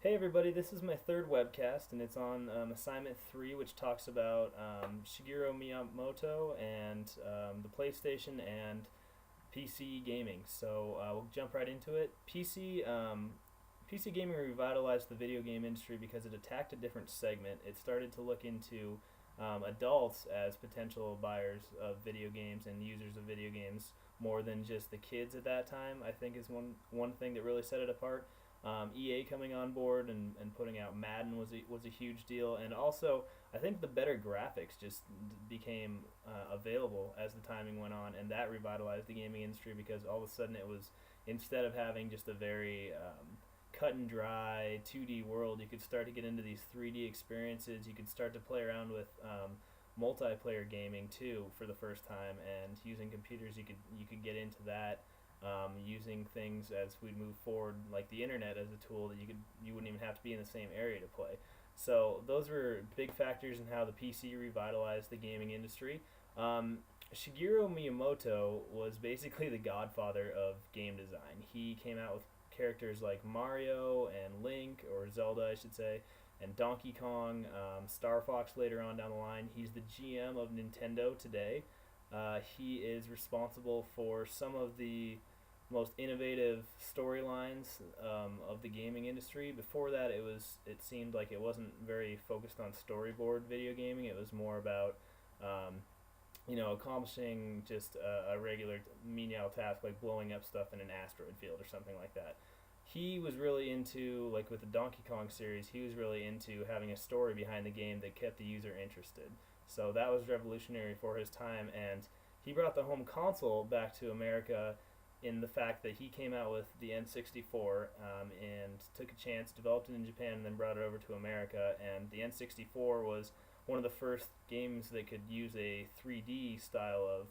Hey everybody, this is my third webcast, and it's on Assignment 3, which talks about Shigeru Miyamoto and the PlayStation and PC gaming. So we'll jump right into it. PC gaming revitalized the video game industry because it attacked a different segment. It started to look into adults as potential buyers of video games and users of video games more than just the kids at that time. I think is one thing that really set it apart. EA coming on board and putting out Madden was a huge deal, and also I think the better graphics just became available as the timing went on, and that revitalized the gaming industry because all of a sudden it was, instead of having just a very cut and dry 2D world, you could start to get into these 3D experiences. You could start to play around with multiplayer gaming too for the first time, and using computers you could get into that. Using things as we move forward, like the internet as a tool that you wouldn't even have to be in the same area to play. So those were big factors in how the PC revitalized the gaming industry. Shigeru Miyamoto was basically the godfather of game design. He came out with characters like Mario and Link, or Zelda, I should say, and Donkey Kong, Star Fox later on down the line. He's the GM of Nintendo today. He is responsible for some of the most innovative storylines of the gaming industry. Before that, it seemed like it wasn't very focused on storyboard video gaming. It was more about accomplishing just a regular menial task like blowing up stuff in an asteroid field or something like that. He was really into, like with the Donkey Kong series, he was really into having a story behind the game that kept the user interested. So that was revolutionary for his time, and he brought the home console back to America in the fact that he came out with the N64 and took a chance, developed it in Japan, and then brought it over to America. And the N64 was one of the first games that could use a 3D style of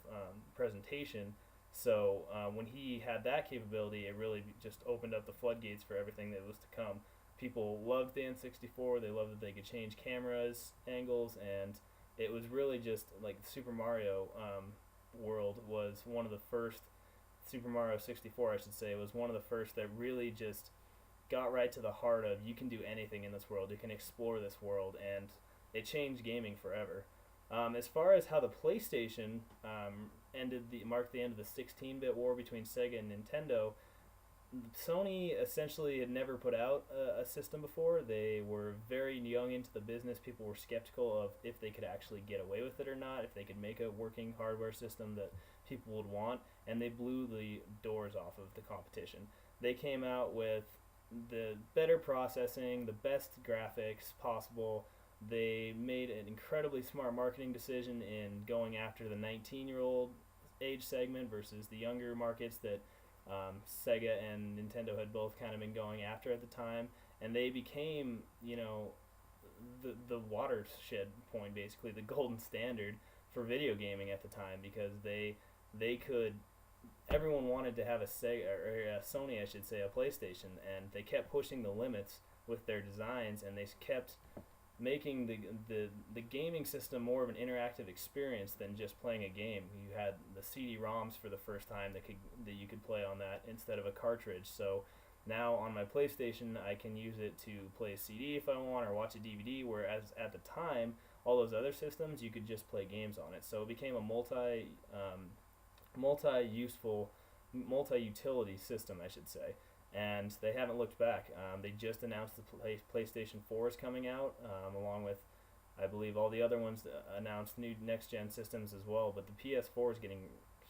presentation. So when he had that capability, it really just opened up the floodgates for everything that was to come. People loved the N64. They loved that they could change cameras, angles, and it was really just like Super Mario world was one of the first. Super Mario 64, I should say, was one of the first that really just got right to the heart of, you can do anything in this world, you can explore this world, and it changed gaming forever. As far as how the PlayStation marked the end of the 16-bit war between Sega and Nintendo, Sony essentially had never put out a system before. They were very young into the business. People were skeptical of if they could actually get away with it or not, if they could make a working hardware system that people would want, and they blew the doors off of the competition. They came out with the better processing, the best graphics possible. They made an incredibly smart marketing decision in going after the 19-year-old age segment versus the younger markets that Sega and Nintendo had both kind of been going after at the time, and they became, the watershed point, basically the golden standard for video gaming at the time, because they could, everyone wanted to have a Sega or a Sony, I should say, a PlayStation, and they kept pushing the limits with their designs, and they kept making the gaming system more of an interactive experience than just playing a game. You had the CD-ROMs for the first time that you could play on that instead of a cartridge. So now on my PlayStation, I can use it to play a CD if I want, or watch a DVD, whereas at the time, all those other systems, you could just play games on it. So it became a multi-useful, multi-utility system, I should say. And they haven't looked back. They just announced the PlayStation 4 is coming out, along with, I believe, all the other ones announced new next-gen systems as well. But the PS4 is getting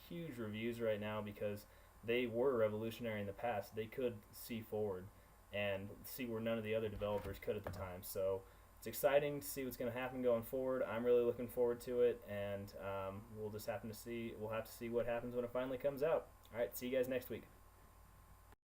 huge reviews right now because they were revolutionary in the past. They could see forward and see where none of the other developers could at the time. So it's exciting to see what's going to happen going forward. I'm really looking forward to it, and we'll have to see what happens when it finally comes out. All right, see you guys next week.